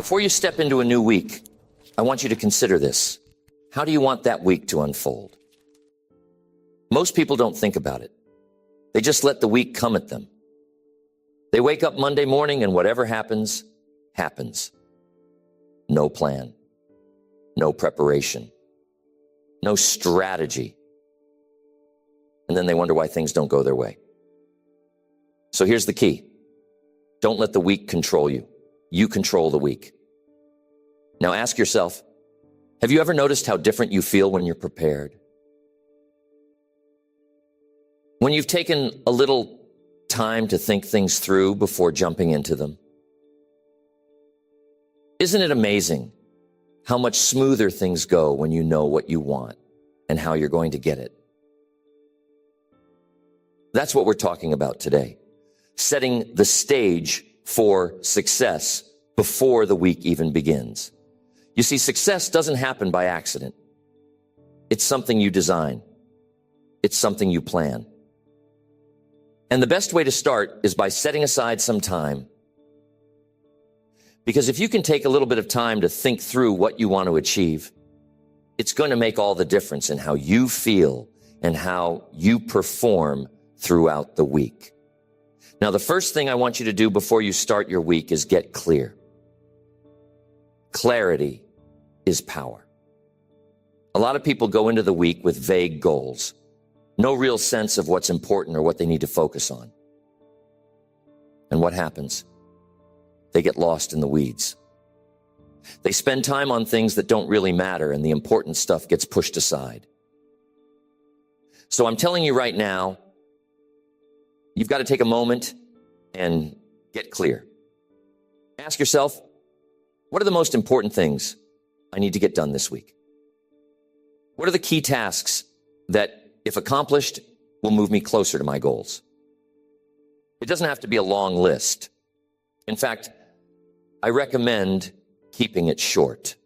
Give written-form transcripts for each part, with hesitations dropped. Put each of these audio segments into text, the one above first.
Before you step into a new week, I want you to consider this. How do you want that week to unfold? Most people don't think about it. They just let the week come at them. They wake up Monday morning and whatever happens, happens. No plan, no preparation, no strategy. And then they wonder why things don't go their way. So here's the key. Don't let the week control you. You control the week. Now ask yourself, have you ever noticed how different you feel when you're prepared? When you've taken a little time to think things through before jumping into them? Isn't it amazing how much smoother things go when you know what you want and how you're going to get it? That's what we're talking about today. Setting the stage for success before the week even begins. You see, success doesn't happen by accident. It's something you design. It's something you plan. And the best way to start is by setting aside some time. Because if you can take a little bit of time to think through what you want to achieve, it's going to make all the difference in how you feel and how you perform throughout the week. Now, the first thing I want you to do before you start your week is get clear. Clarity is power. A lot of people go into the week with vague goals. No real sense of what's important or what they need to focus on. And what happens? They get lost in the weeds. They spend time on things that don't really matter, and the important stuff gets pushed aside. So I'm telling you right now, you've got to take a moment and get clear. Ask yourself, what are the most important things I need to get done this week? What are the key tasks that, if accomplished, will move me closer to my goals? It doesn't have to be a long list. In fact, I recommend keeping it short.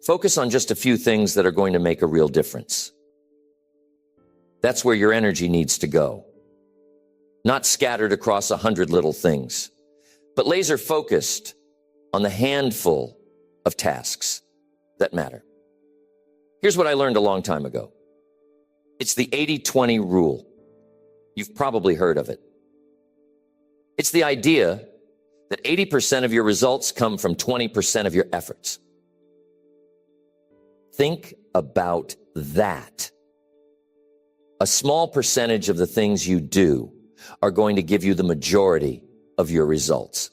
Focus on just a few things that are going to make a real difference. That's where your energy needs to go. Not scattered across 100 little things, but laser focused on the handful of tasks that matter. Here's what I learned a long time ago. It's the 80-20 rule. You've probably heard of it. It's the idea that 80% of your results come from 20% of your efforts. Think about that. A small percentage of the things you do are going to give you the majority of your results.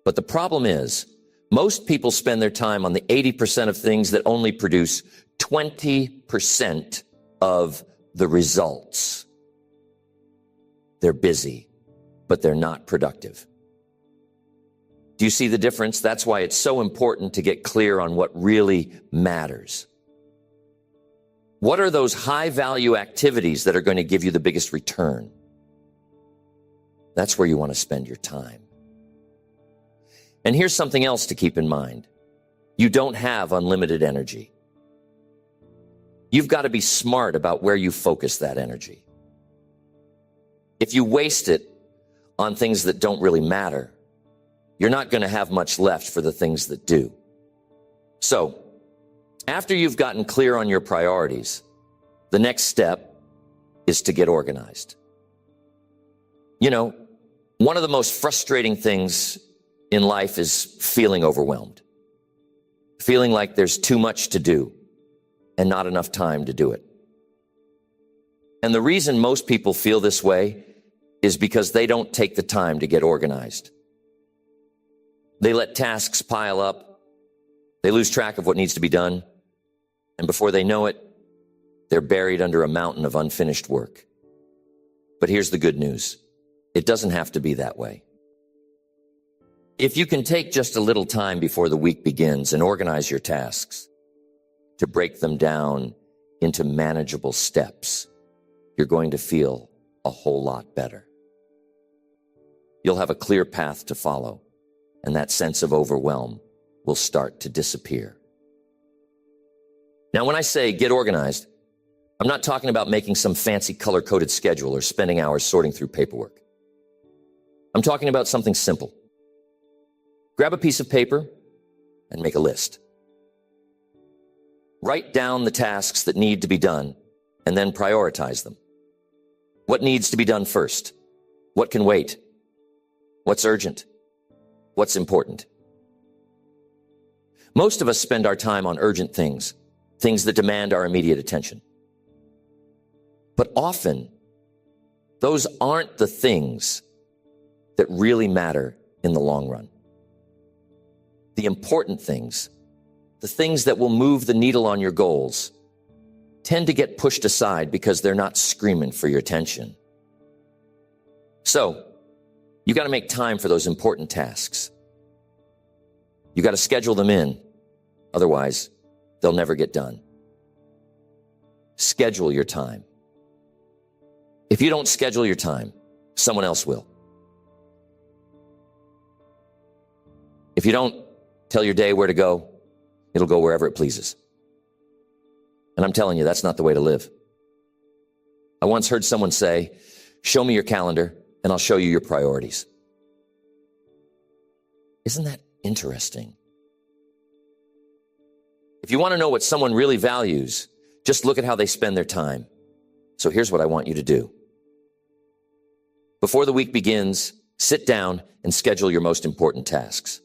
But the problem is, most people spend their time on the 80% of things that only produce 20% of the results. They're busy, but they're not productive. Do you see the difference? That's why it's so important to get clear on what really matters. What are those high-value activities that are going to give you the biggest return? That's where you want to spend your time. And here's something else to keep in mind. You don't have unlimited energy. You've got to be smart about where you focus that energy. If you waste it on things that don't really matter, you're not going to have much left for the things that do. So, after you've gotten clear on your priorities, the next step is to get organized. You know, one of the most frustrating things in life is feeling overwhelmed. Feeling like there's too much to do and not enough time to do it. And the reason most people feel this way is because they don't take the time to get organized. They let tasks pile up. They lose track of what needs to be done. And before they know it, they're buried under a mountain of unfinished work. But here's the good news. It doesn't have to be that way. If you can take just a little time before the week begins and organize your tasks to break them down into manageable steps, you're going to feel a whole lot better. You'll have a clear path to follow, and that sense of overwhelm will start to disappear. Now, when I say get organized, I'm not talking about making some fancy color-coded schedule or spending hours sorting through paperwork. I'm talking about something simple. Grab a piece of paper and make a list. Write down the tasks that need to be done and then prioritize them. What needs to be done first? What can wait? What's urgent? What's important? Most of us spend our time on urgent things, things that demand our immediate attention. But often, those aren't the things that really matter in the long run. The important things, the things that will move the needle on your goals, tend to get pushed aside because they're not screaming for your attention. So, you got to make time for those important tasks. You got to schedule them in. Otherwise, they'll never get done. Schedule your time. If you don't schedule your time, someone else will. If you don't tell your day where to go, it'll go wherever it pleases. And I'm telling you, that's not the way to live. I once heard someone say, "Show me your calendar and I'll show you your priorities." Isn't that interesting? If you want to know what someone really values, just look at how they spend their time. So here's what I want you to do. Before the week begins, sit down and schedule your most important tasks.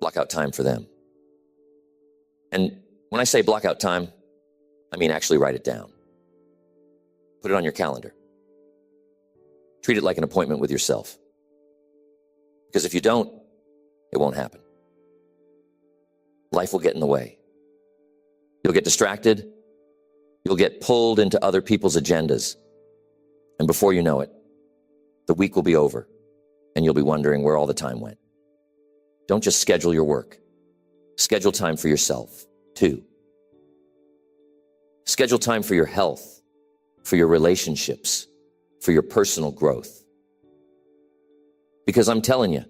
Block out time for them. And when I say block out time, I mean actually write it down. Put it on your calendar. Treat it like an appointment with yourself. Because if you don't, it won't happen. Life will get in the way. You'll get distracted. You'll get pulled into other people's agendas. And before you know it, the week will be over and you'll be wondering where all the time went. Don't just schedule your work. Schedule time for yourself, too. Schedule time for your health, for your relationships, for your personal growth. Because I'm telling you,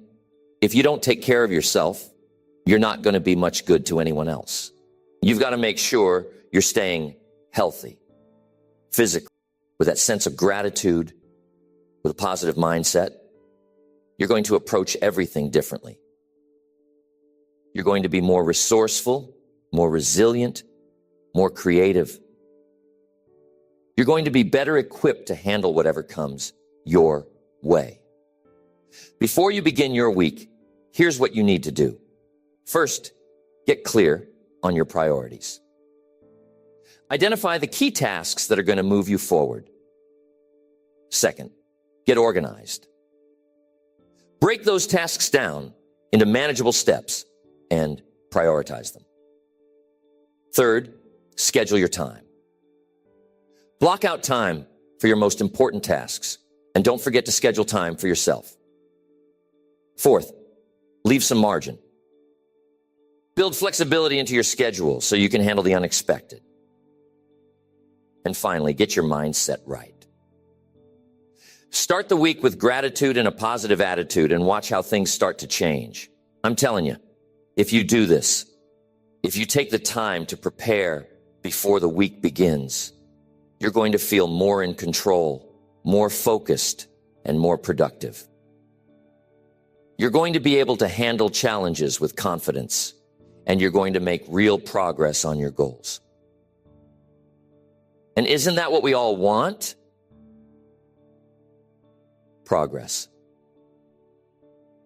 if you don't take care of yourself, you're not going to be much good to anyone else. You've got to make sure you're staying healthy, physically, with that sense of gratitude, with a positive mindset. You're going to approach everything differently. You're going to be more resourceful, more resilient, more creative. You're going to be better equipped to handle whatever comes your way. Before you begin your week, here's what you need to do. First, get clear on your priorities. Identify the key tasks that are going to move you forward. Second, get organized. Break those tasks down into manageable steps and prioritize them. Third, schedule your time. Block out time for your most important tasks, and don't forget to schedule time for yourself. Fourth, leave some margin. Build flexibility into your schedule so you can handle the unexpected. And finally, get your mindset right. Start the week with gratitude and a positive attitude and watch how things start to change. I'm telling you, if you do this, if you take the time to prepare before the week begins, you're going to feel more in control, more focused, and more productive. You're going to be able to handle challenges with confidence, and you're going to make real progress on your goals. And isn't that what we all want? Progress.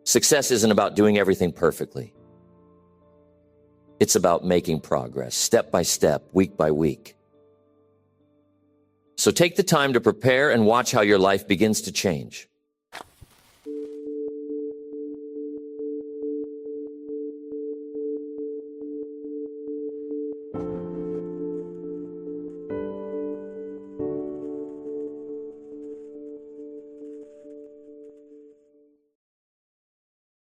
Success isn't about doing everything perfectly. It's about making progress, step by step, week by week. So take the time to prepare and watch how your life begins to change.